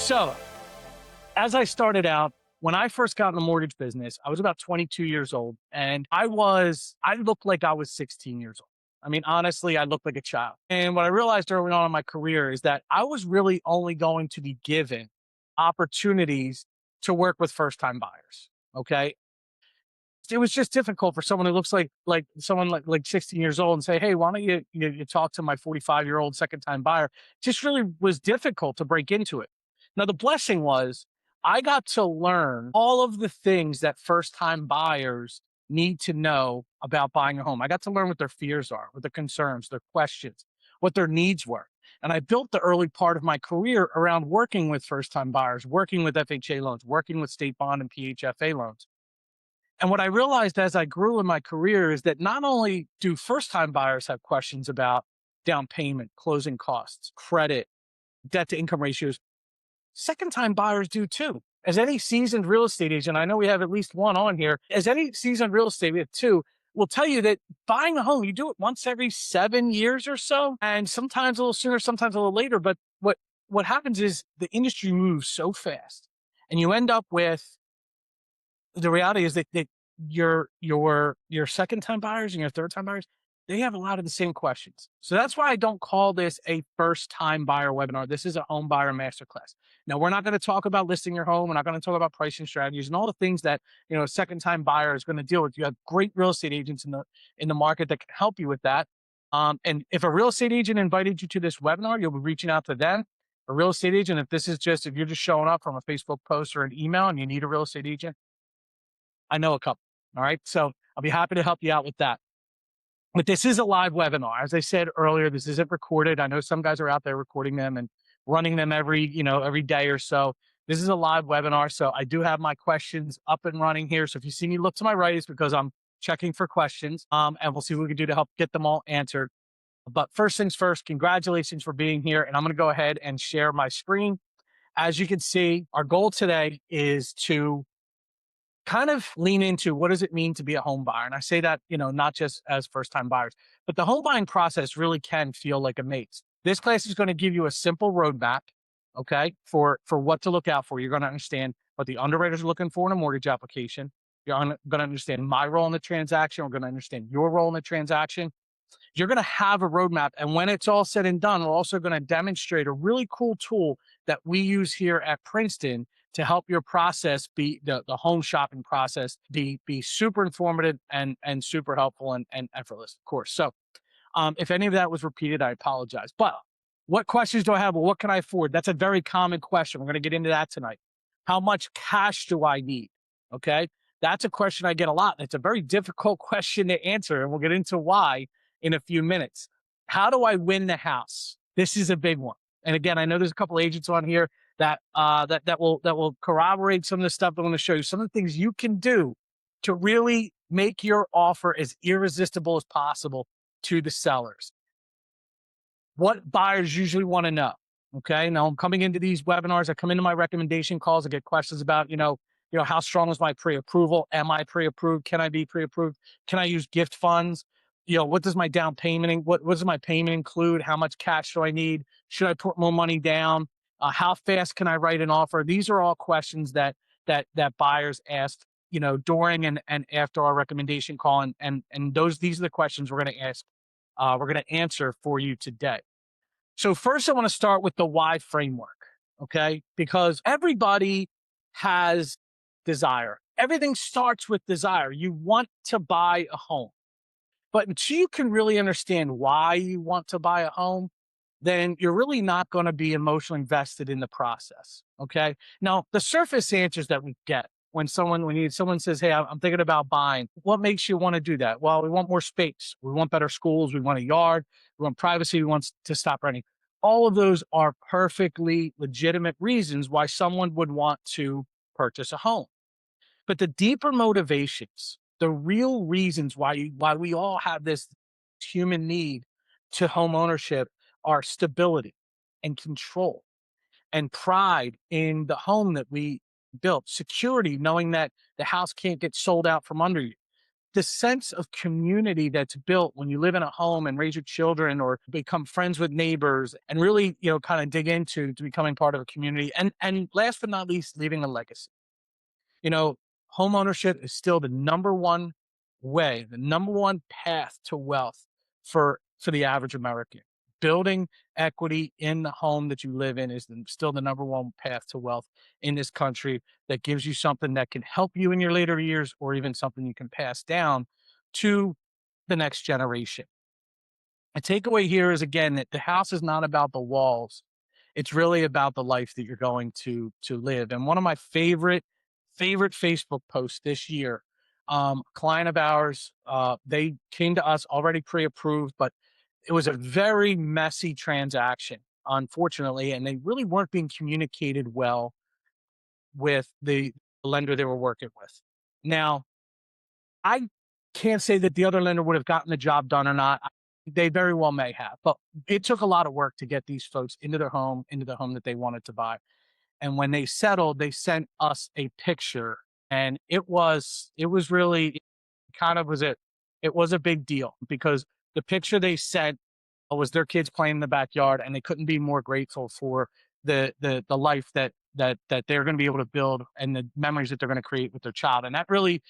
So, as I started out, when I first got in the mortgage business, I was about 22 years old and I looked like I was 16 years old. I mean, honestly, I looked like a child. And what I realized early on in my career is that I was really only going to be given opportunities to work with first time buyers. Okay. It was just difficult for someone who looks like someone like 16 years old and say, hey, why don't you talk to my 45-year-old second time buyer? It just really was difficult to break into it. Now, the blessing was I got to learn all of the things that first time buyers need to know about buying a home. I got to learn what their fears are, what their concerns, their questions, what their needs were. And I built the early part of my career around working with first time buyers, working with FHA loans, working with state bond and PHFA loans. And what I realized as I grew in my career is that not only do first time buyers have questions about down payment, closing costs, credit, debt to income ratios, second time buyers do too. As any seasoned real estate agent, I know we have at least one on here, as any seasoned real estate, we have two, will tell you that buying a home, you do it once every 7 years or so, and sometimes a little sooner, sometimes a little later. But what happens is the industry moves so fast and you end up with the reality is that your second time buyers and your third time buyers, they have a lot of the same questions. So that's why I don't call this a first time buyer webinar. This is a home buyer masterclass. Now, we're not going to talk about listing your home. We're not going to talk about pricing strategies and all the things that, a second time buyer is going to deal with. You have great real estate agents in the market that can help you with that. And if a real estate agent invited you to this webinar, you'll be reaching out to them. A real estate agent, if you're just showing up from a Facebook post or an email and you need a real estate agent, I know a couple. All right. So I'll be happy to help you out with that. But this is a live webinar. As I said earlier, this isn't recorded. I know some guys are out there recording them and running them every day or so. This is a live webinar. So I do have my questions up and running here. So if you see me look to my right, it's because I'm checking for questions. And we'll see what we can do to help get them all answered. But first things first, congratulations for being here. And I'm going to go ahead and share my screen. As you can see, our goal today is to kind of lean into what does it mean to be a home buyer. And I say that, not just as first time buyers, but the home buying process really can feel like a maze. This class is going to give you a simple roadmap, okay, for what to look out for. You're going to understand what the underwriters are looking for in a mortgage application. You're going to understand my role in the transaction. We're going to understand your role in the transaction. You're going to have a roadmap. And when it's all said and done, we're also going to demonstrate a really cool tool that we use here at Princeton to help your process be the home shopping process be super informative and super helpful and effortless, of course. So if any of that was repeated, I apologize. But what questions do I have? Well, what can I afford? That's a very common question. We're going to get into that tonight. How much cash do I need? Okay. That's a question I get a lot. It's a very difficult question to answer, and we'll get into why in a few minutes. How do I win the house? This is a big one. And again, I know there's a couple agents on here that will corroborate some of the stuff I'm going to show you. Some of the things you can do to really make your offer as irresistible as possible to the sellers. What buyers usually want to know. Okay. Now I'm coming into these webinars. I come into my recommendation calls. I get questions about, how strong is my pre-approval? Am I pre-approved? Can I be pre-approved? Can I use gift funds? What does my down payment, what does my payment include? How much cash do I need? Should I put more money down? How fast can I write an offer? These are all questions that buyers ask, during and after our recommendation call. And these are the questions we're going to ask. We're going to answer for you today. So first I want to start with the why framework. Okay. Because everybody has desire. Everything starts with desire. You want to buy a home. But until you can really understand why you want to buy a home, then you're really not going to be emotionally invested in the process. Okay. Now, the surface answers that we get when someone says, hey, I'm thinking about buying, what makes you want to do that? Well, we want more space. We want better schools. We want a yard. We want privacy. We want to stop renting. All of those are perfectly legitimate reasons why someone would want to purchase a home. But the deeper motivations, the real reasons why we all have this human need to home ownership are stability and control and pride in the home that we built, security, knowing that the house can't get sold out from under you, the sense of community that's built when you live in a home and raise your children or become friends with neighbors and really, kind of dig into to becoming part of a community. And last but not least, leaving a legacy. You know, home ownership is still the number one way, the number one path to wealth for the average American. Building equity in the home that you live in is still the number one path to wealth in this country that gives you something that can help you in your later years or even something you can pass down to the next generation. A takeaway here is again that the house is not about the walls. It's really about the life that you're going to live. And one of my favorite Facebook posts this year, a client of ours, they came to us already pre-approved, but it was a very messy transaction, unfortunately, and they really weren't being communicated well with the lender they were working with. Now, I can't say that the other lender would have gotten the job done or not. They very well may have, but it took a lot of work to get these folks into the home that they wanted to buy. And when they settled, they sent us a picture, and it was really kind of it was a big deal because the picture they sent was their kids playing in the backyard, and they couldn't be more grateful for the life that they're going to be able to build and the memories that they're going to create with their child. And that really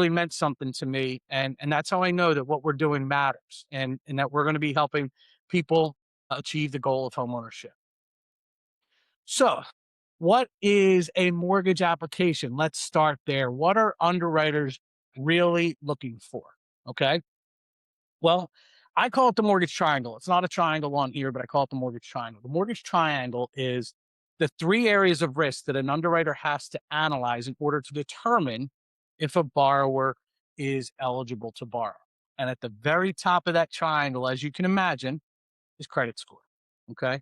meant something to me. And that's how I know that what we're doing matters, and that we're going to be helping people achieve the goal of homeownership. So, what is a mortgage application? Let's start there. What are underwriters really looking for? Okay. Well, I call it the mortgage triangle. It's not a triangle on here, but I call it the mortgage triangle. The mortgage triangle is the three areas of risk that an underwriter has to analyze in order to determine if a borrower is eligible to borrow. And at the very top of that triangle, as you can imagine, is credit score. Okay.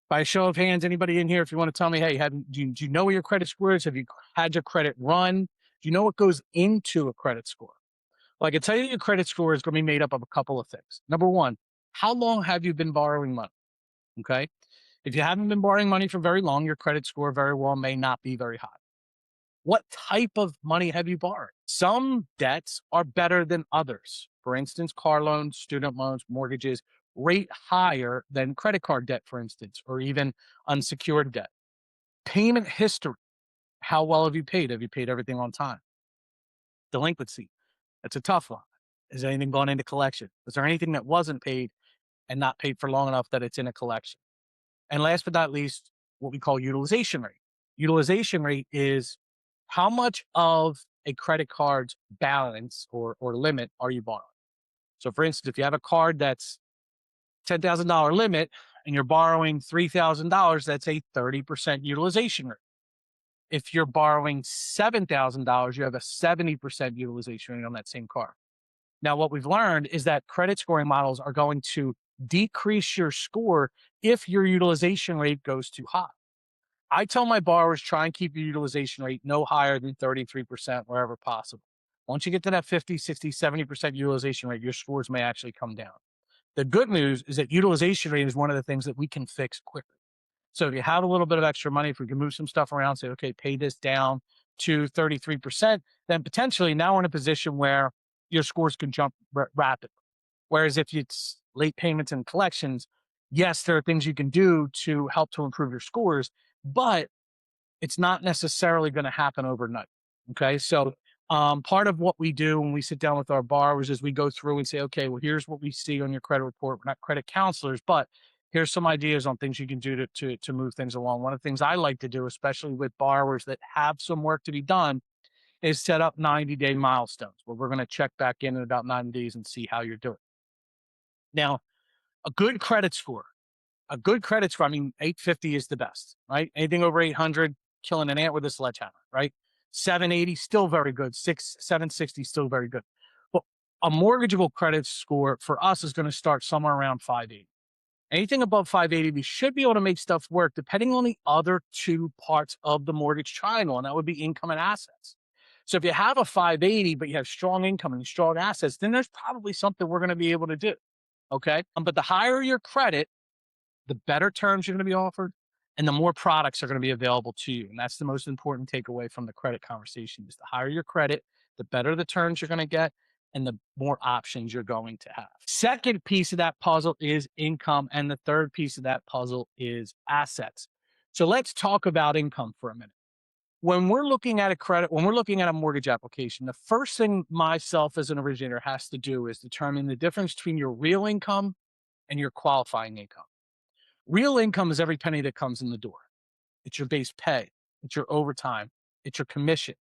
By a show of hands, anybody in here, if you want to tell me, hey, do you know what your credit score is? Have you had your credit run? Do you know what goes into a credit score? Well, I can tell you your credit score is going to be made up of a couple of things. Number one, how long have you been borrowing money? Okay. If you haven't been borrowing money for very long, your credit score very well may not be very high. What type of money have you borrowed? Some debts are better than others. For instance, car loans, student loans, mortgages rate higher than credit card debt, for instance, or even unsecured debt. Payment history. How well have you paid? Have you paid everything on time? Delinquency. That's a tough one. Is anything gone into collection? Is there anything that wasn't paid and not paid for long enough that it's in a collection? And last but not least, what we call utilization rate. Utilization rate is how much of a credit card's balance or limit are you borrowing? So, for instance, if you have a card that's $10,000 limit and you're borrowing $3,000, that's a 30% utilization rate. If you're borrowing $7,000, you have a 70% utilization rate on that same card. Now, what we've learned is that credit scoring models are going to decrease your score if your utilization rate goes too high. I tell my borrowers try and keep your utilization rate no higher than 33% wherever possible. Once you get to that 50, 60, 70% utilization rate, your scores may actually come down. The good news is that utilization rate is one of the things that we can fix quickly. So if you have a little bit of extra money, if we can move some stuff around, say, okay, pay this down to 33%, then potentially now we're in a position where your scores can jump rapidly. Whereas if it's late payments and collections, yes, there are things you can do to help to improve your scores, but it's not necessarily going to happen overnight. Okay. So, part of what we do when we sit down with our borrowers is we go through and say, okay, well, here's what we see on your credit report. We're not credit counselors, but here's some ideas on things you can do to move things along. One of the things I like to do, especially with borrowers that have some work to be done, is set up 90-day milestones where we're going to check back in about 90 days and see how you're doing. Now, a good credit score, I mean, 850 is the best, right? Anything over 800, killing an ant with a sledgehammer, right? 780, still very good. 760, still very good. But a mortgageable credit score for us is going to start somewhere around 580. Anything above 580, we should be able to make stuff work depending on the other two parts of the mortgage triangle, and that would be income and assets. So if you have a 580, but you have strong income and strong assets, then there's probably something we're going to be able to do. Okay. But the higher your credit, the better terms you're going to be offered and the more products are going to be available to you. And that's the most important takeaway from the credit conversation is the higher your credit, the better the terms you're going to get and the more options you're going to have. Second piece of that puzzle is income. And the third piece of that puzzle is assets. So let's talk about income for a minute. When we're looking at when we're looking at a mortgage application, the first thing myself as an originator has to do is determine the difference between your real income and your qualifying income. Real income is every penny that comes in the door. It's your base pay, it's your overtime, it's your commission.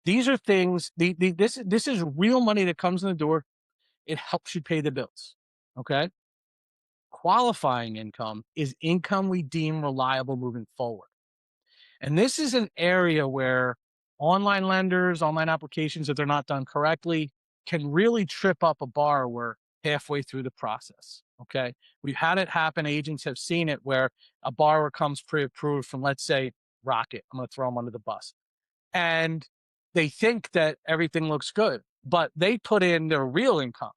These are things, this is real money that comes in the door. It helps you pay the bills. Okay. Qualifying income is income we deem reliable moving forward. And this is an area where online lenders, online applications, if they're not done correctly, can really trip up a borrower halfway through the process. Okay. We've had it happen. Agents have seen it where a borrower comes pre approved from, let's say, Rocket. I'm going to throw them under the bus. And they think that everything looks good, but they put in their real income,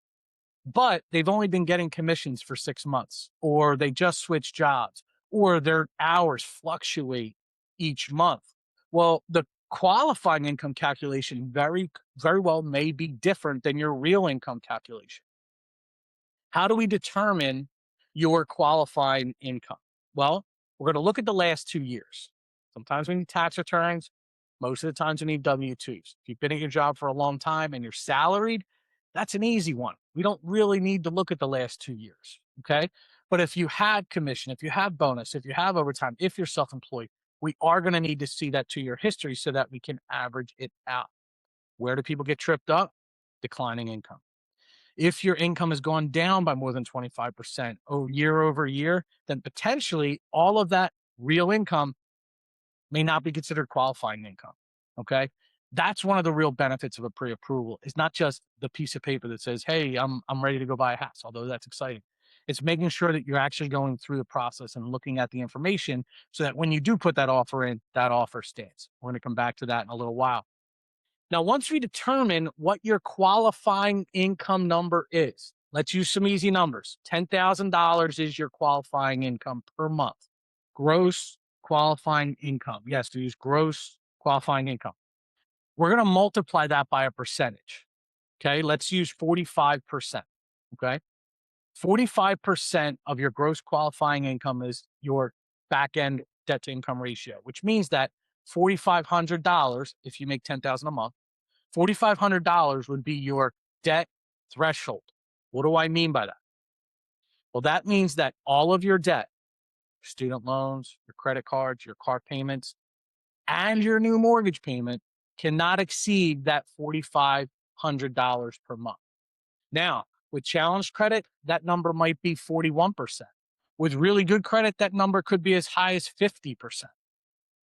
but they've only been getting commissions for 6 months, or they just switched jobs, or their hours fluctuate each month. Well, the qualifying income calculation very well may be different than your real income calculation. How do we determine your qualifying income? Well, we're going to look at the last 2 years. Sometimes we need tax returns. Most of the times we need W-2s. If you've been at your job for a long time and you're salaried, that's an easy one. We don't really need to look at the last 2 years. Okay. But if you have commission, if you have bonus, if you have overtime, if you're self-employed, we are going to need to see that 2-year history so that we can average it out. Where do people get tripped up? Declining income. If your income has gone down by more than 25% year over year, then potentially all of that real income may not be considered qualifying income. Okay. That's one of the real benefits of a pre-approval. It's not just the piece of paper that says, hey, I'm ready to go buy a house, although that's exciting. It's making sure that you're actually going through the process and looking at the information so that when you do put that offer in, that offer stands. We're going to come back to that in a little while. Now, once we determine what your qualifying income number is, let's use some easy numbers. $10,000 is your qualifying income per month. Gross qualifying income. Yes, to use gross qualifying income. We're going to multiply that by a percentage. Okay, let's use 45%. Okay, 45% of your gross qualifying income is your back end debt to income ratio, which means that $4,500, if you make $10,000 a month, $4,500 would be your debt threshold. What do I mean by that? Well, that means that all of your debt, student loans, your credit cards, your car payments, and your new mortgage payment cannot exceed that $4,500 per month. Now, with challenged credit, that number might be 41%. With really good credit, that number could be as high as 50%.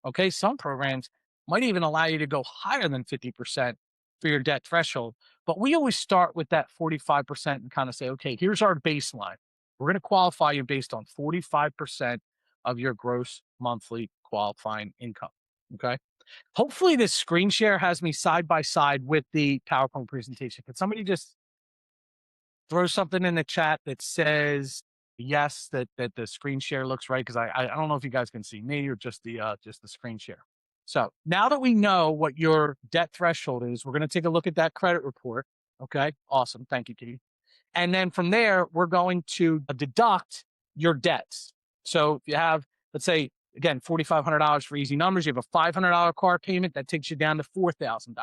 Okay, some programs might even allow you to go higher than 50% for your debt threshold. But we always start with that 45% and kind of say, okay, here's our baseline. We're going to qualify you based on 45% of your gross monthly qualifying income. Okay. Hopefully, this screen share has me side by side with the PowerPoint presentation. Could somebody just throw something in the chat that says yes, that the screen share looks right? Because I don't know if you guys can see me or just the screen share. So now that we know what your debt threshold is, we're going to take a look at that credit report. Okay, awesome. Thank you, Katie. And then from there, we're going to deduct your debts. So if you have, let's say, again, $4,500 for easy numbers, you have a $500 car payment, that takes you down to $4,000.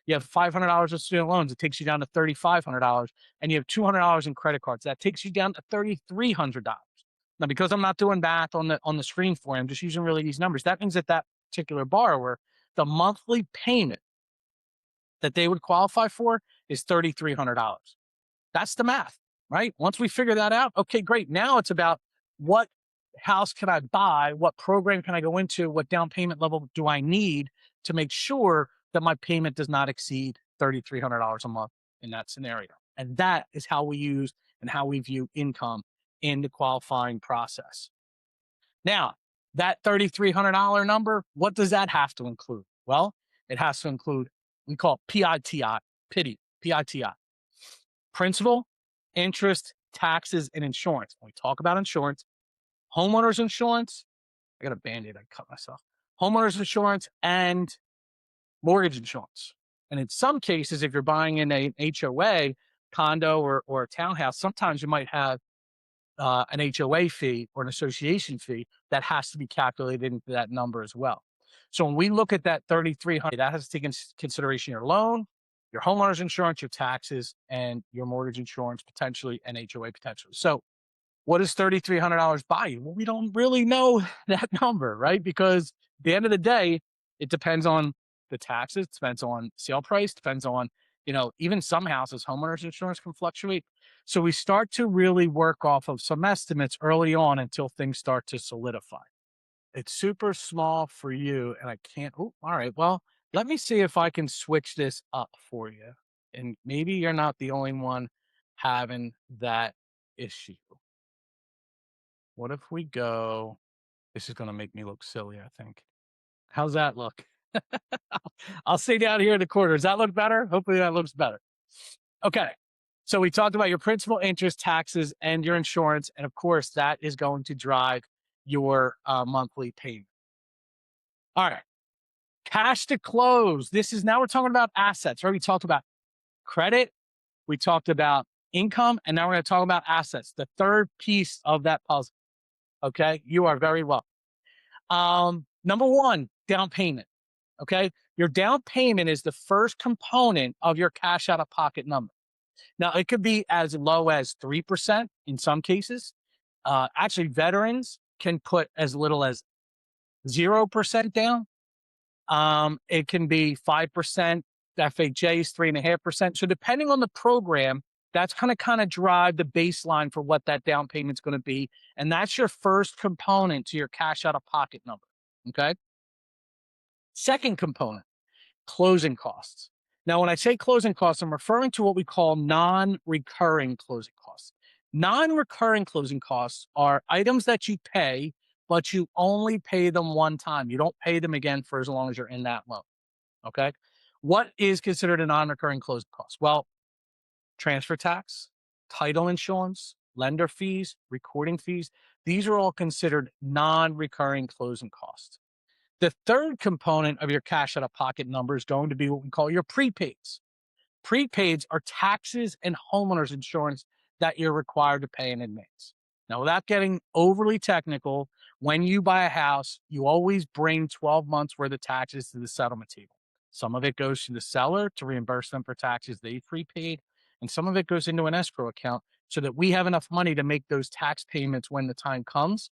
You have $500 of student loans, it takes you down to $3,500. And you have $200 in credit cards, that takes you down to $3,300. Now, because I'm not doing math on the screen for you, I'm just using really these numbers. That means that particular borrower, the monthly payment that they would qualify for is $3,300. That's the math, right? Once we figure that out, okay, great. Now it's about what house can I buy? What program can I go into? What down payment level do I need to make sure that my payment does not exceed $3,300 a month in that scenario? And that is how we use and how we view income in the qualifying process. Now, that $3,300 number, what does that have to include? Well, it has to include, we call it PITI, PITI. Principal, interest, taxes, and insurance. When we talk about insurance, homeowners insurance, I got a Band-Aid, I cut myself. Homeowners insurance and mortgage insurance. And in some cases, if you're buying in an HOA, condo or a townhouse, sometimes you might have an HOA fee or an association fee that has to be calculated into that number as well. So when we look at that 3,300, that has to take into consideration your loan, your homeowner's insurance, your taxes, and your mortgage insurance potentially, and HOA potentially. So what does $3,300 buy you? Well, we don't really know that number, right? Because at the end of the day, it depends on the taxes, depends on sale price, depends on, even some houses, homeowners insurance can fluctuate. So we start to really work off of some estimates early on until things start to solidify. It's super small for you, and I can't. Oh, all right. Well, let me see if I can switch this up for you. And maybe you're not the only one having that issue. What if we go? This is going to make me look silly, I think. How's that look? I'll stay down here in the corner. Does that look better? Hopefully that looks better. Okay. So we talked about your principal, interest, taxes, and your insurance. And of course, that is going to drive your monthly payment. All right. Cash to close. This is now we're talking about assets, right? We talked about credit, we talked about income, and now we're going to talk about assets, the third piece of that puzzle. Okay. You are very welcome. Number one, down payment. Okay. Your down payment is the first component of your cash out of pocket number. Now, it could be as low as 3% in some cases. Actually, veterans can put as little as 0% down. It can be 5%. FHA is 3.5%. So depending on the program, that's going to kind of drive the baseline for what that down payment is going to be. And that's your first component to your cash out of pocket number. Okay. Second component, closing costs. Now, when I say closing costs, I'm referring to what we call non-recurring closing costs. Non-recurring closing costs are items that you pay, but you only pay them one time. You don't pay them again for as long as you're in that loan. Okay. What is considered a non-recurring closing cost? Well, transfer tax, title insurance, lender fees, recording fees. These are all considered non-recurring closing costs. The third component of your cash out of pocket number is going to be what we call your prepaids. Prepaids are taxes and homeowners insurance that you're required to pay in advance. Now, without getting overly technical, when you buy a house, you always bring 12 months worth of taxes to the settlement table. Some of it goes to the seller to reimburse them for taxes they prepaid, and some of it goes into an escrow account so that we have enough money to make those tax payments when the time comes.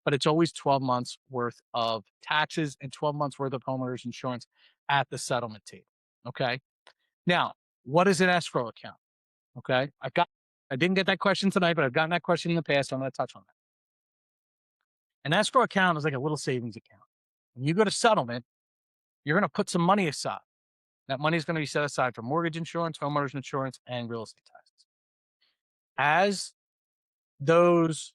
But it's always 12 months worth of taxes and 12 months worth of homeowners insurance at the settlement table. Okay. Now, what is an escrow account? Okay. I didn't get that question tonight, but I've gotten that question in the past. So I'm going to touch on that. An escrow account is like a little savings account. When you go to settlement, you're going to put some money aside. That money is going to be set aside for mortgage insurance, homeowners insurance, and real estate taxes. As those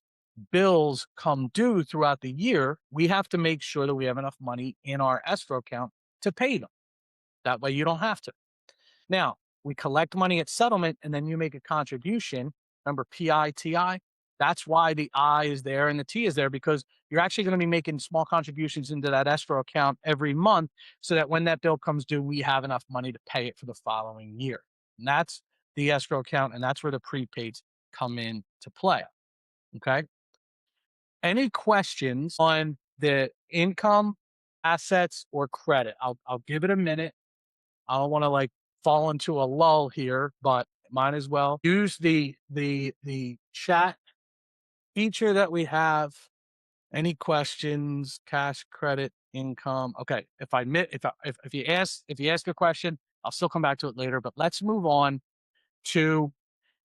bills come due throughout the year, we have to make sure that we have enough money in our escrow account to pay them. That way you don't have to. Now, we collect money at settlement and then you make a contribution. Remember PITI? That's why the I is there and the T is there, because you're actually going to be making small contributions into that escrow account every month so that when that bill comes due, we have enough money to pay it for the following year. And that's the escrow account, and that's where the prepaids come in to play. Okay. Any questions on the income, assets, or credit? I'll give it a minute. I don't want to like fall into a lull here, but might as well use the chat feature that we have. Any questions? Cash, credit, income. Okay. If you ask a question, I'll still come back to it later. But let's move on to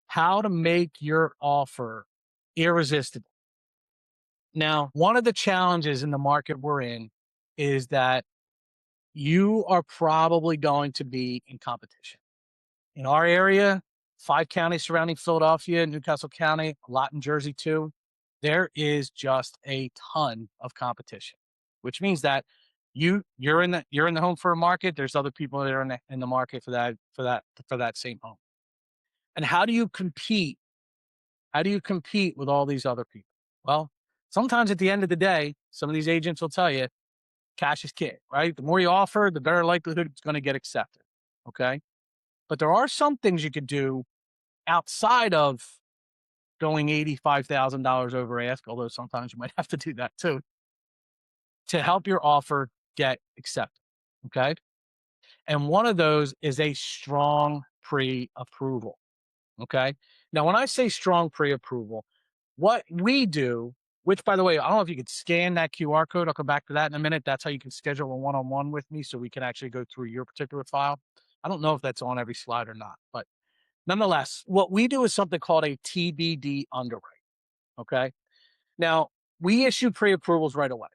how to make your offer irresistible. Now, one of the challenges in the market we're in is that you are probably going to be in competition. In our area, 5 counties surrounding Philadelphia, Newcastle County, a lot in Jersey too, there is just a ton of competition, which means that you're in the home for a market. There's other people that are in the market for that same home. And how do you compete? How do you compete with all these other people? Well, sometimes at the end of the day, some of these agents will tell you cash is king, right? The more you offer, the better likelihood it's going to get accepted. Okay. But there are some things you could do outside of going $85,000 over ask, although sometimes you might have to do that too, to help your offer get accepted. Okay. And one of those is a strong pre approval. Okay. Now, when I say strong pre approval, what we do, which by the way, I don't know if you could scan that QR code. I'll come back to that in a minute. That's how you can schedule a one on one with me so we can actually go through your particular file. I don't know if that's on every slide or not, but nonetheless, what we do is something called a TBD underwrite. Okay. Now, we issue pre approvals right away,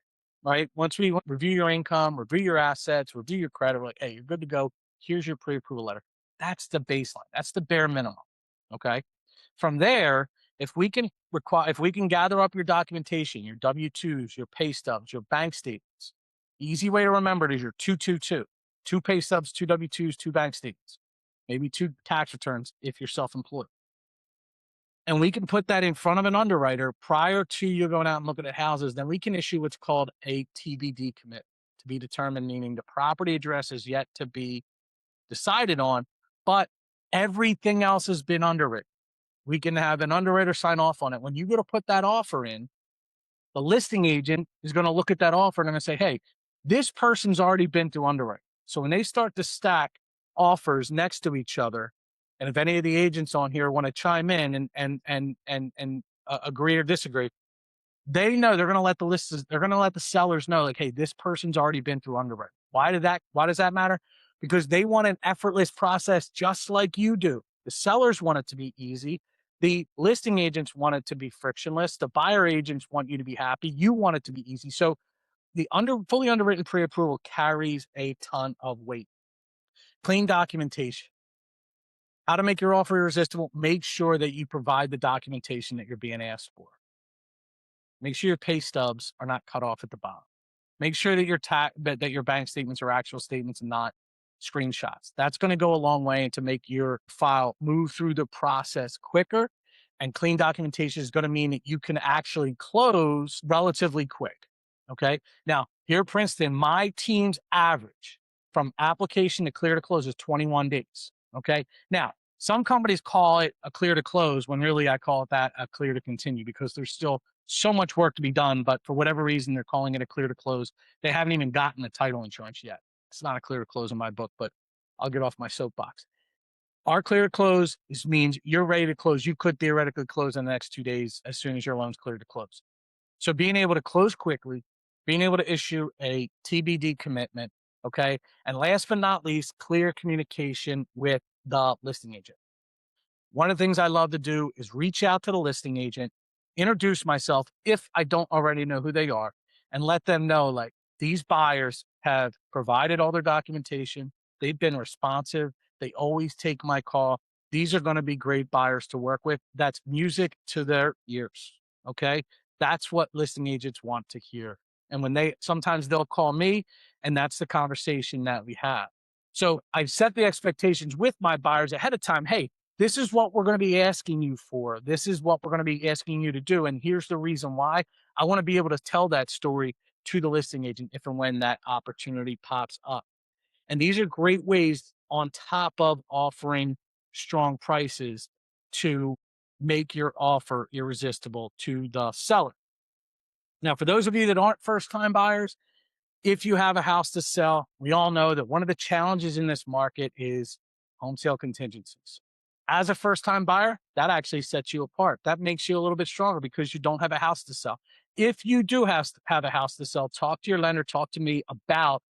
right? Once we review your income, review your assets, review your credit, we're like, hey, you're good to go. Here's your pre approval letter. That's the baseline. That's the bare minimum. Okay. From there, if we can gather up your documentation, your W-2s, your pay stubs, your bank statements, easy way to remember it is your 222, two pay stubs, two W-2s, two bank statements, maybe two tax returns if you're self-employed. And we can put that in front of an underwriter prior to you going out and looking at houses. Then we can issue what's called a TBD commit, to be determined, meaning the property address is yet to be decided on, but everything else has been underwritten. We can have an underwriter sign off on it. When you go to put that offer in, the listing agent is going to look at that offer and going to say, hey, this person's already been through underwriting. So when they start to stack offers next to each other, and if any of the agents on here want to chime in and agree or disagree, they know they're going to let they're going to let the sellers know, like, hey, this person's already been through underwriting. Why does that matter? Because they want an effortless process just like you do. The sellers want it to be easy. The listing agents want it to be frictionless. The buyer agents want you to be happy. You want it to be easy. So the fully underwritten pre-approval carries a ton of weight. Clean documentation. How to make your offer irresistible. Make sure that you provide the documentation that you're being asked for. Make sure your pay stubs are not cut off at the bottom. Make sure that that your bank statements are actual statements and not screenshots. That's going to go a long way to make your file move through the process quicker. And clean documentation is going to mean that you can actually close relatively quick. Okay. Now, here at Princeton, my team's average from application to clear to close is 21 days. Okay. Now, some companies call it a clear to close when really I call it that a clear to continue, because there's still so much work to be done, but for whatever reason, they're calling it a clear to close. They haven't even gotten the title insurance yet. It's not a clear to close in my book, but I'll get off my soapbox. Our clear to close means you're ready to close. You could theoretically close in the next 2 days as soon as your loan's cleared to close. So being able to close quickly, being able to issue a TBD commitment, okay? And last but not least, clear communication with the listing agent. One of the things I love to do is reach out to the listing agent, introduce myself if I don't already know who they are, and let them know, like, these buyers have provided all their documentation. They've been responsive. They always take my call. These are going to be great buyers to work with. That's music to their ears. Okay. That's what listing agents want to hear. And sometimes they'll call me, and that's the conversation that we have. So I've set the expectations with my buyers ahead of time. Hey, this is what we're going to be asking you for. This is what we're going to be asking you to do. And here's the reason why. I want to be able to tell that story to the listing agent if and when that opportunity pops up. And these are great ways, on top of offering strong prices, to make your offer irresistible to the seller. Now, for those of you that aren't first time buyers, if you have a house to sell, we all know that one of the challenges in this market is home sale contingencies. As a first time buyer, that actually sets you apart. That makes you a little bit stronger because you don't have a house to sell. If you do have a house to sell, talk to your lender, talk to me about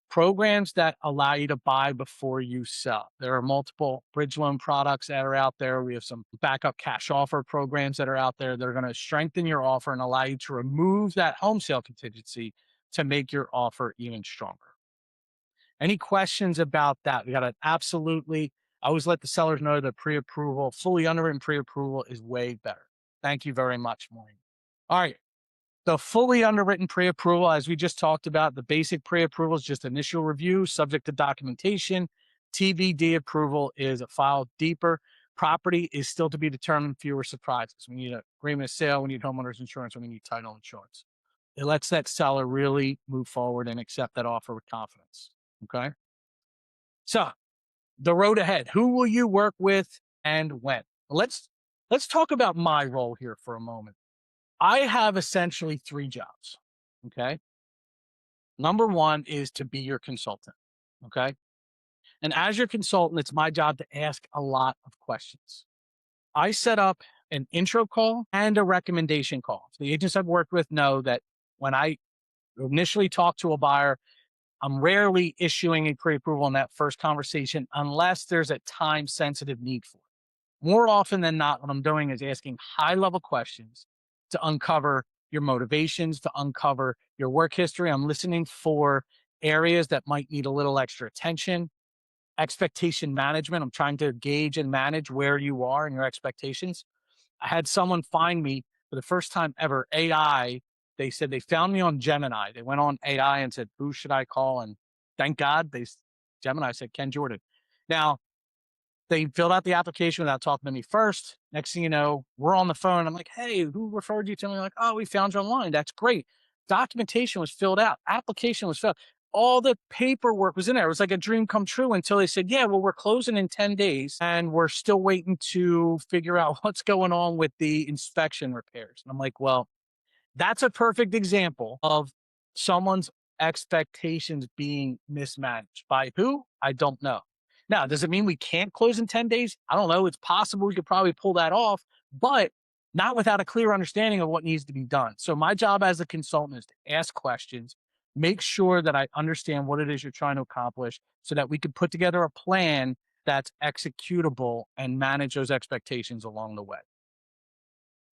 programs that allow you to buy before you sell. There are multiple bridge loan products that are out there. We have some backup cash offer programs that are out there that are going to strengthen your offer and allow you to remove that home sale contingency to make your offer even stronger. Any questions about that? We got to absolutely, I always let the sellers know that pre-approval, fully underwritten pre-approval is way better. Thank you very much, Maureen. All right. The fully underwritten pre-approval, as we just talked about, the basic pre-approval is just initial review, subject to documentation. TBD approval is a file deeper. Property is still to be determined, fewer surprises. We need an agreement of sale, we need homeowners insurance, we need title insurance. It lets that seller really move forward and accept that offer with confidence. Okay. So the road ahead. Who will you work with and when? Let's talk about my role here for a moment. I have essentially three jobs. Okay. Number one is to be your consultant. Okay. And as your consultant, it's my job to ask a lot of questions. I set up an intro call and a recommendation call. So the agents I've worked with know that when I initially talk to a buyer, I'm rarely issuing a pre-approval in that first conversation unless there's a time sensitive need for it. More often than not, what I'm doing is asking high level questions to uncover your motivations, to uncover your work history. I'm listening for areas that might need a little extra attention, expectation management. I'm trying to gauge and manage where you are and your expectations. I had someone find me for the first time ever, AI. They said they found me on Gemini. They went on AI and said, who should I call? And thank God Gemini said, Ken Jordan. Now, they filled out the application without talking to me first. Next thing you know, we're on the phone. I'm like, hey, who referred you to me? Like, oh, we found you online. That's great. Documentation was filled out. Application was filled. All the paperwork was in there. It was like a dream come true until they said, yeah, well, we're closing in 10 days and we're still waiting to figure out what's going on with the inspection repairs. And I'm like, well, that's a perfect example of someone's expectations being mismanaged by who? I don't know. Now, does it mean we can't close in 10 days? I don't know. It's possible we could probably pull that off, but not without a clear understanding of what needs to be done. So my job as a consultant is to ask questions, make sure that I understand what it is you're trying to accomplish so that we can put together a plan that's executable and manage those expectations along the way.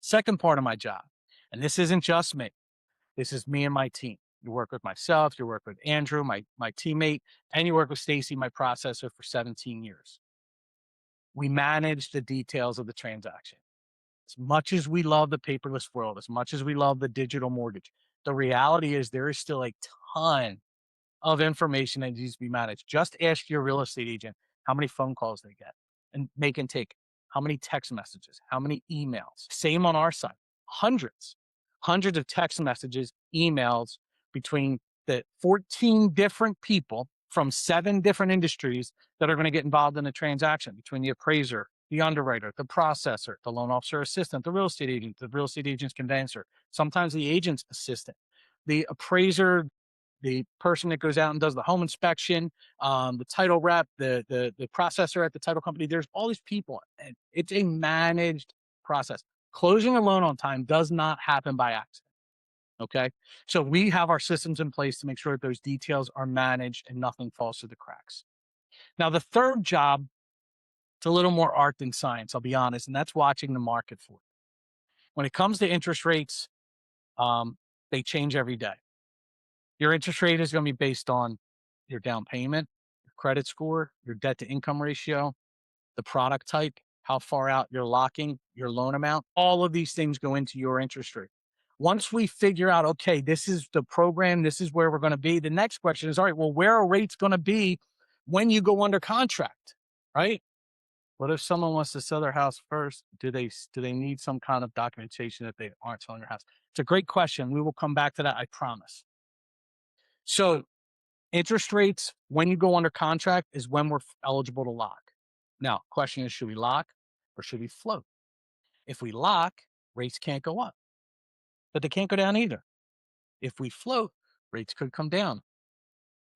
Second part of my job, and this isn't just me, this is me and my team. You work with myself, you work with Andrew, my teammate, and you work with Stacy, my processor, for 17 years. We manage the details of the transaction. As much as we love the paperless world, as much as we love the digital mortgage, the reality is there is still a ton of information that needs to be managed. Just ask your real estate agent how many phone calls they get and make and take, how many text messages, how many emails. Same on our side, hundreds, hundreds of text messages, emails between the 14 different people from 7 different industries that are going to get involved in the transaction, between the appraiser, the underwriter, the processor, the loan officer assistant, the real estate agent, the real estate agent's conveyancer, sometimes the agent's assistant, the appraiser, the person that goes out and does the home inspection, the title rep, the processor at the title company. There's all these people, and it's a managed process. Closing a loan on time does not happen by accident. Okay, so we have our systems in place to make sure that those details are managed and nothing falls through the cracks. Now, the third job, it's a little more art than science, I'll be honest, and that's watching the market for it. When it comes to interest rates, they change every day. Your interest rate is going to be based on your down payment, your credit score, your debt to income ratio, the product type, how far out you're locking, your loan amount. All of these things go into your interest rate. Once we figure out, okay, this is the program, this is where we're going to be, the next question is, all right, well, where are rates going to be when you go under contract, right? What if someone wants to sell their house first? Do they need some kind of documentation that they aren't selling their house? It's a great question. We will come back to that, I promise. So interest rates, when you go under contract, is when we're eligible to lock. Now, question is, should we lock or should we float? If we lock, rates can't go up, but they can't go down either. If we float, rates could come down,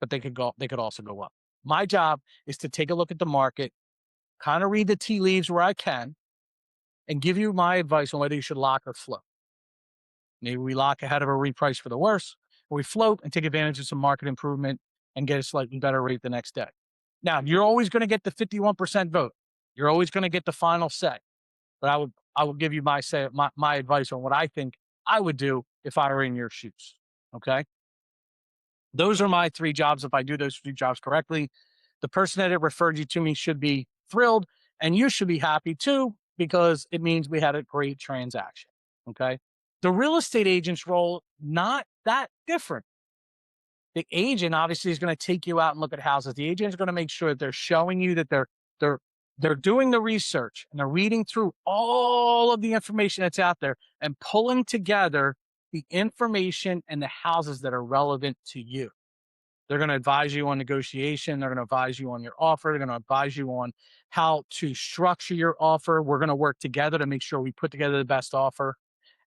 but they could also go up. My job is to take a look at the market, kind of read the tea leaves where I can, and give you my advice on whether you should lock or float. Maybe we lock ahead of a reprice for the worse, or we float and take advantage of some market improvement and get a slightly better rate the next day. Now, you're always going to get the 51% vote. You're always going to get the final say. But I will give you my advice on what I think I would do if I were in your shoes. Okay. Those are my 3 jobs. If I do those 3 jobs correctly, the person that referred you to me should be thrilled, and you should be happy too, because it means we had a great transaction. Okay. The real estate agent's role, not that different. The agent obviously is going to take you out and look at houses. The agent is going to make sure that they're showing you that they're doing the research and they're reading through all of the information that's out there and pulling together the information and the houses that are relevant to you. They're going to advise you on negotiation. They're going to advise you on your offer. They're going to advise you on how to structure your offer. We're going to work together to make sure we put together the best offer.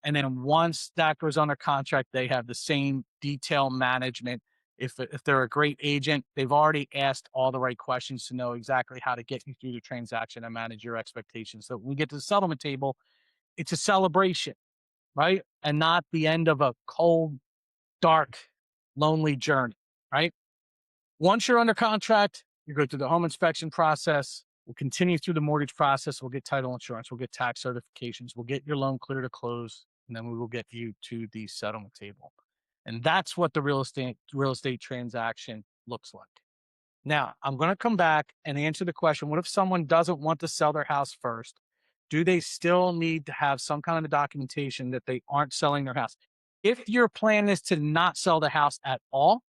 And then once that goes under contract, they have the same detail management. If they're a great agent, they've already asked all the right questions to know exactly how to get you through the transaction and manage your expectations. So when we get to the settlement table, it's a celebration, right? And not the end of a cold, dark, lonely journey, right? Once you're under contract, you go through the home inspection process. We'll continue through the mortgage process. We'll get title insurance. We'll get tax certifications. We'll get your loan clear to close. And then we will get you to the settlement table. And that's what the real estate transaction looks like. Now, I'm going to come back and answer the question, what if someone doesn't want to sell their house first? Do they still need to have some kind of documentation that they aren't selling their house? If your plan is to not sell the house at all,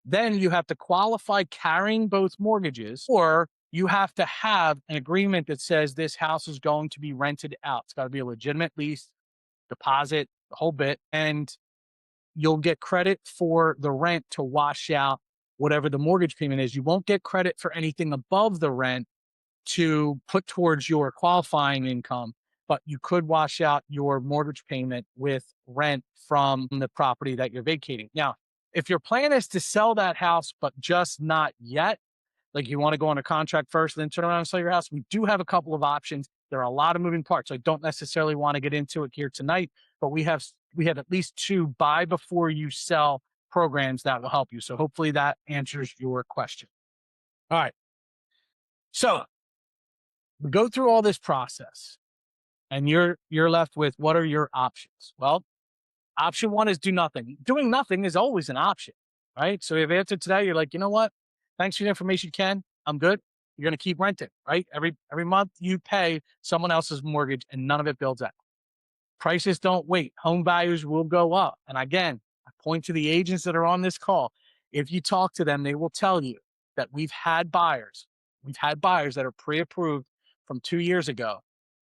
then you have to qualify carrying both mortgages, or you have to have an agreement that says this house is going to be rented out. It's got to be a legitimate lease, deposit, the whole bit. And you'll get credit for the rent to wash out whatever the mortgage payment is. You won't get credit for anything above the rent to put towards your qualifying income, but you could wash out your mortgage payment with rent from the property that you're vacating. Now, if your plan is to sell that house, but just not yet, like you want to go on a contract first, then turn around and sell your house, we do have a couple of options. There are a lot of moving parts. I don't necessarily want to get into it here tonight, but we have at least 2 buy before you sell programs that will help you. So hopefully that answers your question. All right. So we go through all this process and you're left with, what are your options? Well, option 1 is do nothing. Doing nothing is always an option, right? So if after today, you're like, you know what? Thanks for the information, Ken. I'm good. You're going to keep renting, right? Every month you pay someone else's mortgage and none of it builds out. Prices don't wait. Home values will go up. And again, I point to the agents that are on this call. If you talk to them, they will tell you that we've had buyers that are pre-approved from 2 years ago,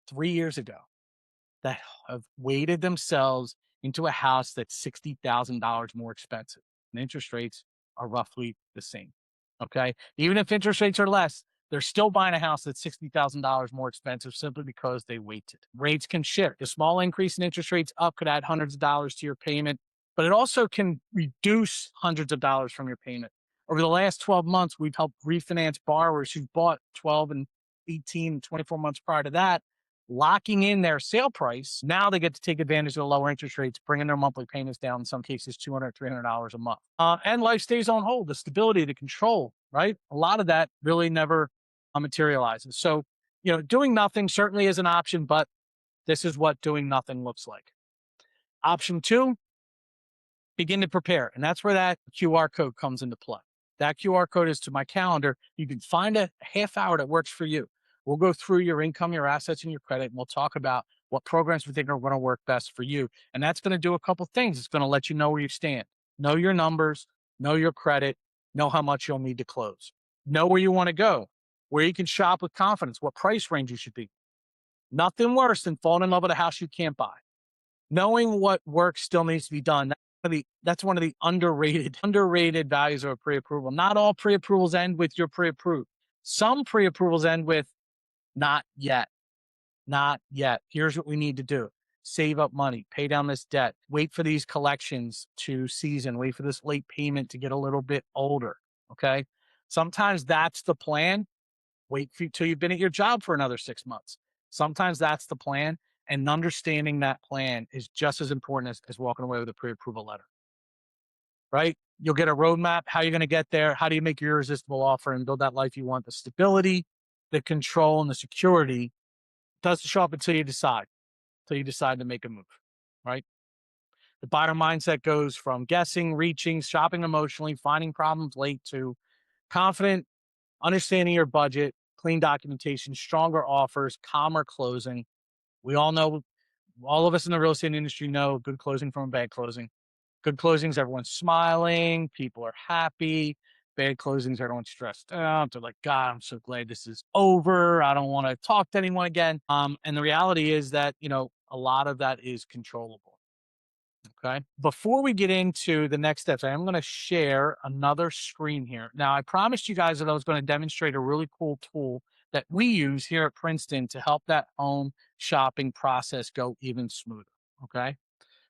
3 years ago, that have weighted themselves into a house that's $60,000 more expensive. And interest rates are roughly the same. Okay. Even if interest rates are less, they're still buying a house that's $60,000 more expensive simply because they waited. Rates can shift. A small increase in interest rates up could add hundreds of dollars to your payment, but it also can reduce hundreds of dollars from your payment. Over the last 12 months, we've helped refinance borrowers who bought 12 and 18 and 24 months prior to that, locking in their sale price. Now they get to take advantage of the lower interest rates, bringing their monthly payments down, in some cases, $200, $300 a month. And life stays on hold, the stability, the control, right? A lot of that really never materializes. So, doing nothing certainly is an option, but this is what doing nothing looks like. Option 2, begin to prepare. And that's where that QR code comes into play. That QR code is to my calendar. You can find a half hour that works for you. We'll go through your income, your assets, and your credit, and we'll talk about what programs we think are going to work best for you. And that's going to do a couple things. It's going to let you know where you stand, know your numbers, know your credit, know how much you'll need to close, know where you want to go, where you can shop with confidence, what price range you should be. Nothing worse than falling in love with a house you can't buy. Knowing what work still needs to be done. That's one of the underrated values of a pre-approval. Not all pre-approvals end with you're pre-approved. Some pre-approvals end with not yet. Not yet. Here's what we need to do. Save up money, pay down this debt, wait for these collections to season, wait for this late payment to get a little bit older. Okay. Sometimes that's the plan. Wait till you've been at your job for another 6 months. Sometimes that's the plan. And understanding that plan is just as important as walking away with a pre-approval letter, right? You'll get a roadmap, how you're going to get there. How do you make your irresistible offer and build that life you want? The stability, the control, and the security doesn't show up until you decide to make a move, right? The buyer mindset goes from guessing, reaching, shopping emotionally, finding problems late, to confident, understanding your budget, clean documentation, stronger offers, calmer closing. We all know, all of us in the real estate industry know good closing from a bad closing. Good closings, everyone's smiling, people are happy. Bad closings, everyone's stressed out. They're like, God, I'm so glad this is over. I don't want to talk to anyone again. And the reality is that, a lot of that is controllable. Okay. Before we get into the next steps, I am going to share another screen here. Now, I promised you guys that I was going to demonstrate a really cool tool that we use here at Princeton to help that home shopping process go even smoother. Okay.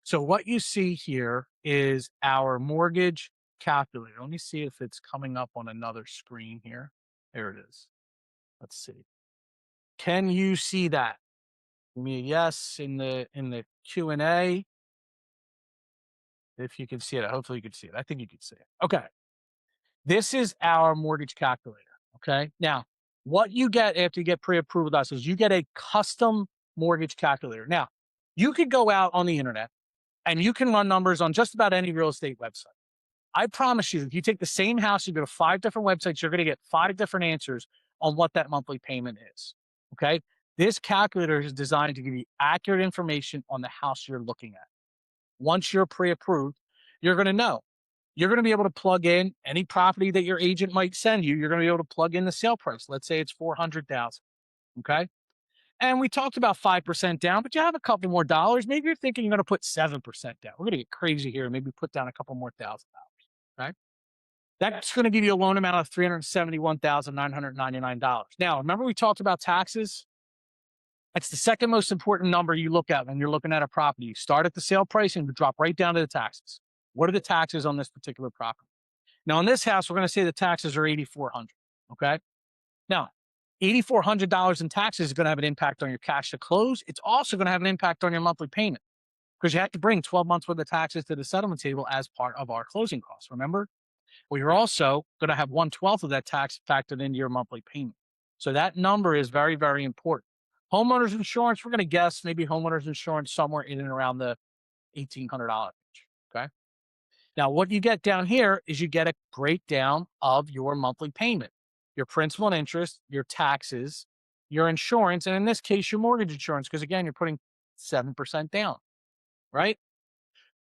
So, what you see here is our mortgage calculator. Let me see if it's coming up on another screen here. There it is. Let's see. Can you see that? Give me a yes in the Q&A if you can see it. Hopefully you can see it. I think you can see it. Okay. This is our mortgage calculator. Okay. Now, what you get after you get pre-approved with us is you get a custom mortgage calculator. Now, you could go out on the internet and you can run numbers on just about any real estate website. I promise you, if you take the same house, you go to 5 different websites, you're going to get 5 different answers on what that monthly payment is. Okay. This calculator is designed to give you accurate information on the house you're looking at. Once you're pre-approved, you're going to know. You're going to be able to plug in any property that your agent might send you. You're going to be able to plug in the sale price. Let's say it's 400,000. Okay. And we talked about 5% down, but you have a couple more dollars. Maybe you're thinking you're going to put 7% down. We're going to get crazy here. Maybe put down a couple more $1,000. Okay. That's going to give you a loan amount of $371,999. Now, remember we talked about taxes? That's the second most important number you look at when you're looking at a property. You start at the sale price and you drop right down to the taxes. What are the taxes on this particular property? Now, in this house, we're going to say the taxes are $8,400. Okay. Now, $8,400 in taxes is going to have an impact on your cash to close. It's also going to have an impact on your monthly payment because you have to bring 12 months worth of taxes to the settlement table as part of our closing costs. Remember? Well, you're also going to have 1/12 of that tax factored into your monthly payment. So that number is very, very important. Homeowners insurance, we're going to guess maybe homeowners insurance somewhere in and around the $1,800 range. Okay. Now, what you get down here is you get a breakdown of your monthly payment, your principal and interest, your taxes, your insurance, and in this case, your mortgage insurance, because again, you're putting 7% down, right?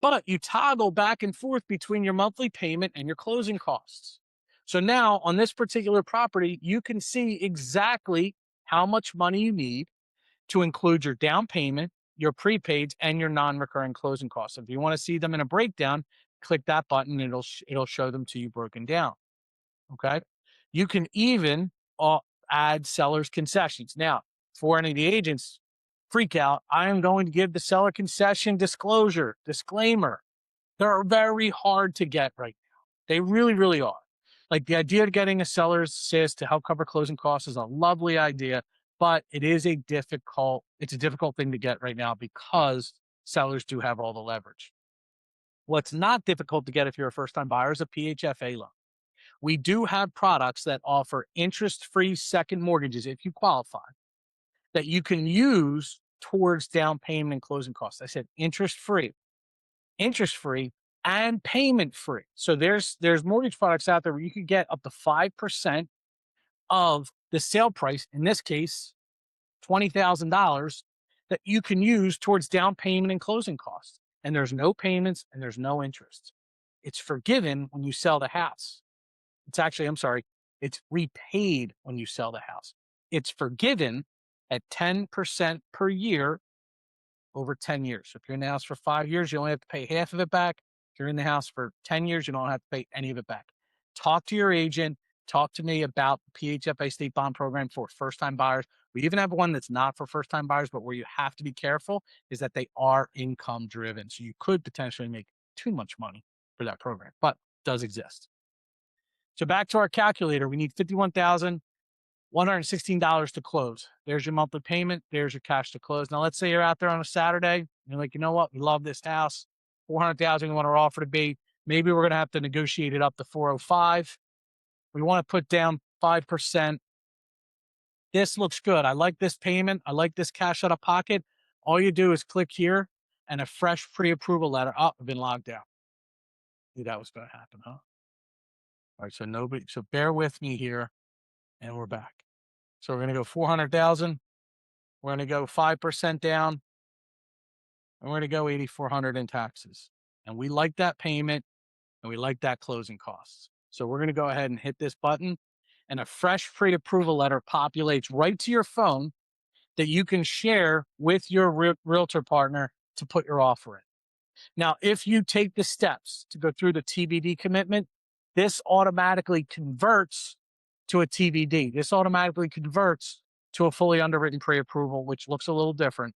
But you toggle back and forth between your monthly payment and your closing costs. So now on this particular property, you can see exactly how much money you need to include your down payment, your prepaids, and your non-recurring closing costs. If you want to see them in a breakdown, click that button and it'll show them to you broken down. Okay. You can even add seller's concessions. Now, for any of the agents, freak out. I am going to give the seller concession disclaimer. They're very hard to get right now. They really, really are. Like the idea of getting a seller's assist to help cover closing costs is a lovely idea, but it's a difficult thing to get right now because sellers do have all the leverage. What's not difficult to get if you're a first-time buyer is a PHFA loan. We do have products that offer interest-free second mortgages if you qualify that you can use towards down payment and closing costs. I said interest-free and payment-free. So there's mortgage products out there where you could get up to 5% of the sale price, in this case, $20,000, that you can use towards down payment and closing costs. And there's no payments and there's no interest. It's forgiven when you sell the house. It's repaid when you sell the house. It's forgiven at 10% per year over 10 years. So if you're in the house for 5 years, you only have to pay half of it back. If you're in the house for 10 years, you don't have to pay any of it back. Talk to your agent. Talk to me about the PHFA state bond program for first-time buyers. We even have one that's not for first-time buyers, but where you have to be careful is that they are income driven. So you could potentially make too much money for that program, but it does exist. So back to our calculator, we need $51,116 to close. There's your monthly payment. There's your cash to close. Now, let's say you're out there on a Saturday. And you're like, you know what? We love this house. 400,000 we want our offer to be. Maybe we're going to have to negotiate it up to 405. We want to put down 5%. This looks good. I like this payment. I like this cash out of pocket. All you do is click here and a fresh pre-approval letter. Oh, I've been logged out. Knew that was going to happen, huh? All right. So bear with me here and we're back. So we're going to go 400,000. We're going to go 5% down. And we're going to go 8,400 in taxes. And we like that payment and we like that closing costs. So we're going to go ahead and hit this button and a fresh pre-approval letter populates right to your phone that you can share with your realtor partner to put your offer in. Now, if you take the steps to go through the TBD commitment, this automatically converts to a TBD. This automatically converts to a fully underwritten pre-approval, which looks a little different.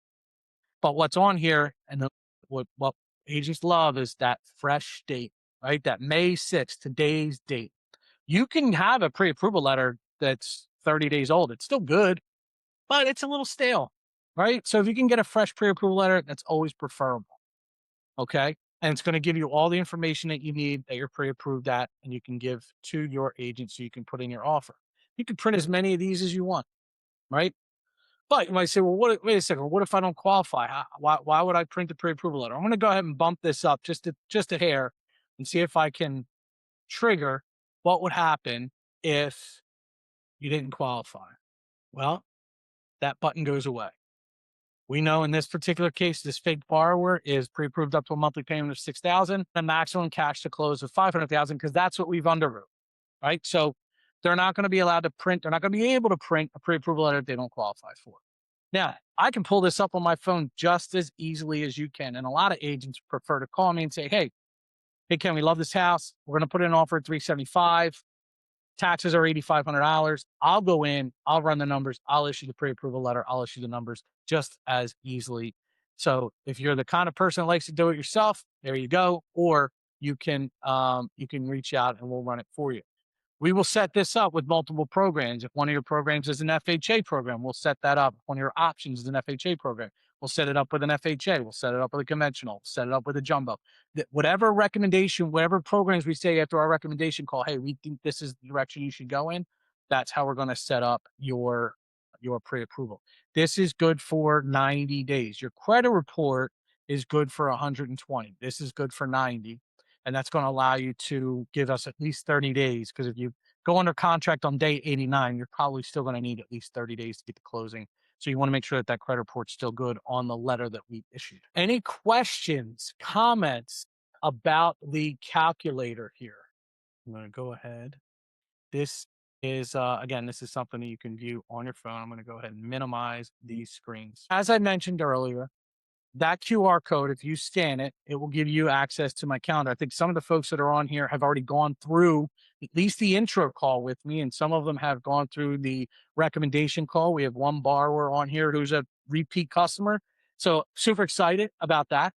But what's on here and what agents love is that fresh date, right? That May 6th, today's date. You can have a pre-approval letter that's 30 days old. It's still good, but it's a little stale, right? So if you can get a fresh pre-approval letter, that's always preferable. Okay. And it's going to give you all the information that you need that you're pre-approved at, and you can give to your agent so you can put in your offer. You can print as many of these as you want, right? But you might say, well, wait a second, what if I don't qualify? Why would I print the pre-approval letter? I'm going to go ahead and bump this up just a hair and see if I can trigger what would happen if you didn't qualify. Well, that button goes away. We know in this particular case, this fake borrower is pre-approved up to a monthly payment of $6,000, a maximum cash to close of $500,000, because that's what we've underwrote, right? So they're not going to be allowed to print. They're not going to be able to print a pre-approval letter if they don't qualify for it. Now, I can pull this up on my phone just as easily as you can. And a lot of agents prefer to call me and say, hey, Ken, we love this house. We're going to put in an offer at 375. Taxes are $8,500. I'll go in, I'll run the numbers, I'll issue the pre-approval letter, I'll issue the numbers just as easily. So if you're the kind of person that likes to do it yourself, there you go. Or you can reach out and we'll run it for you. We will set this up with multiple programs. If one of your programs is an FHA program, we'll set that up. If one of your options is an FHA program, we'll set it up with an FHA. We'll set it up with a conventional, set it up with a jumbo. Whatever recommendation, whatever programs we say after our recommendation call, hey, we think this is the direction you should go in, that's how we're going to set up your pre-approval. This is good for 90 days. Your credit report is good for 120. This is good for 90. And that's going to allow you to give us at least 30 days. Because if you go under contract on day 89, you're probably still going to need at least 30 days to get the closing. So you want to make sure that that credit report's still good on the letter that we issued. Any questions, comments about the calculator here? I'm going to go ahead. This is, again, this is something that you can view on your phone. I'm going to go ahead and minimize these screens. As I mentioned earlier, that QR code, if you scan it, it will give you access to my calendar. I think some of the folks that are on here have already gone through at least the intro call with me, and some of them have gone through the recommendation call. We have one borrower on here who's a repeat customer. So super excited about that.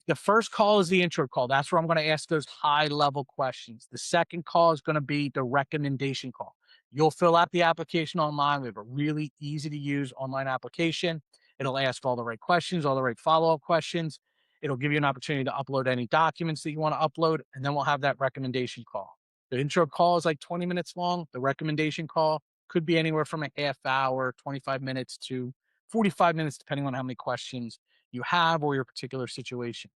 The first call is the intro call. That's where I'm going to ask those high level questions. The second call is going to be the recommendation call. You'll fill out the application online. We have a really easy to use online application. It'll ask all the right questions, all the right follow-up questions. It'll give you an opportunity to upload any documents that you want to upload, and then we'll have that recommendation call. The intro call is like 20 minutes long. The recommendation call could be anywhere from a half hour, 25 minutes to 45 minutes, depending on how many questions you have or your particular situation.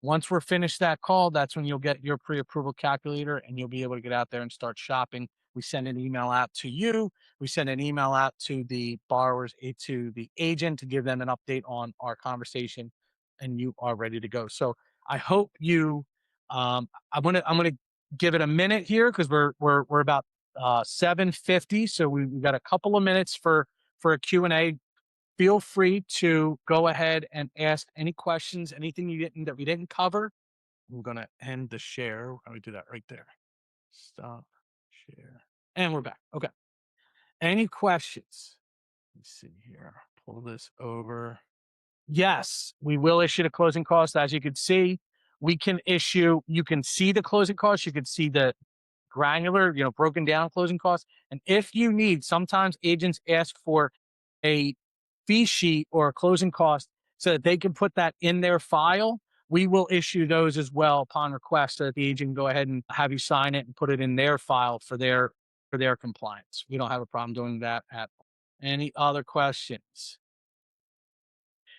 Once we're finished that call, that's when you'll get your pre-approval calculator and you'll be able to get out there and start shopping. We send an email out to you. We send an email out to the borrowers, to the agent, to give them an update on our conversation, and you are ready to go. So I hope you. I'm gonna give it a minute here because we're about 7:50, so we've got a couple of minutes for a Q&A. Feel free to go ahead and ask any questions, anything that we didn't cover. I'm going to end the share. How do we do that right there? Stop share. And we're back. Okay. Any questions? Let's see here. Pull this over. Yes, we will issue the closing cost. As you can see, you can see the closing costs. You can see the granular, broken down closing costs. And if you need, sometimes agents ask for a fee sheet or a closing cost so that they can put that in their file. We will issue those as well upon request so that the agent can go ahead and have you sign it and put it in their file for their compliance. We don't have a problem doing that at all. Any other questions?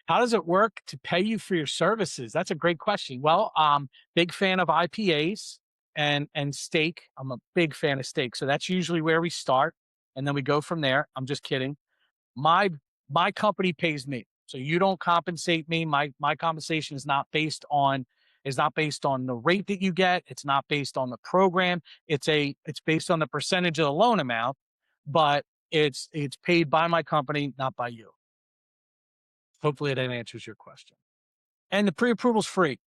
How does it work to pay you for your services? That's a great question. Well, big fan of IPAs and steak. I'm a big fan of steak. So that's usually where we start. And then we go from there. I'm just kidding. My company pays me. So you don't compensate me. My compensation is not based on the rate that you get. It's not based on the program. It's based on the percentage of the loan amount, but it's paid by my company, not by you. Hopefully that answers your question. And the pre-approval's free,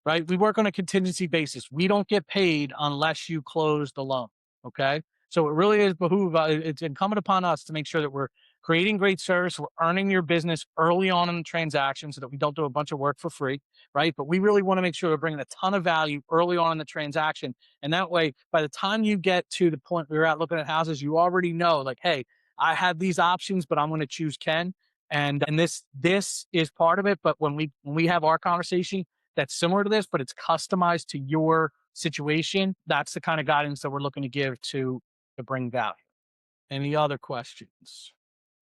right? We work on a contingency basis. We don't get paid unless you close the loan. Okay. So it really is it's incumbent upon us to make sure that we're creating great service. We're earning your business early on in the transaction so that we don't do a bunch of work for free. Right. But we really want to make sure we're bringing a ton of value early on in the transaction. And that way, by the time you get to the point where you're out looking at houses, you already know, like, hey, I have these options, but I'm going to choose Ken. And this is part of it. But when we have our conversation, that's similar to this, but it's customized to your situation. That's the kind of guidance that we're looking to give to bring value. Any other questions?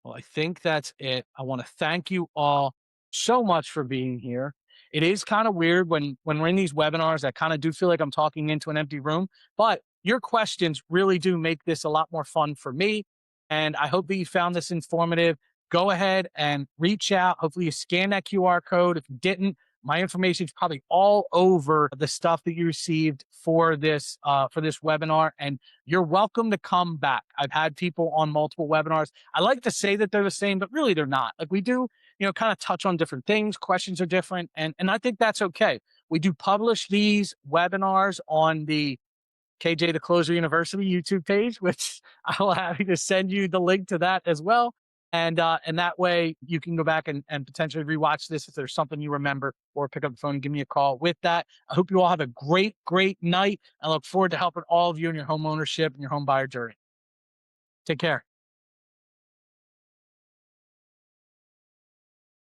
Well, I think that's it. I want to thank you all so much for being here. It is kind of weird when we're in these webinars. I kind of do feel like I'm talking into an empty room, but your questions really do make this a lot more fun for me. And I hope that you found this informative. Go ahead and reach out. Hopefully you scan that QR code. If you didn't, my information is probably all over the stuff that you received for this webinar. And you're welcome to come back. I've had people on multiple webinars. I like to say that they're the same, but really they're not. Like we do, kind of touch on different things. Questions are different. And I think that's okay. We do publish these webinars on the KJ the Closer University YouTube page, which I will happy to send you the link to that as well. And that way you can go back and potentially rewatch this if there's something you remember, or pick up the phone and give me a call. With that, I hope you all have a great, great night. I look forward to helping all of you in your home ownership and your home buyer journey. Take care.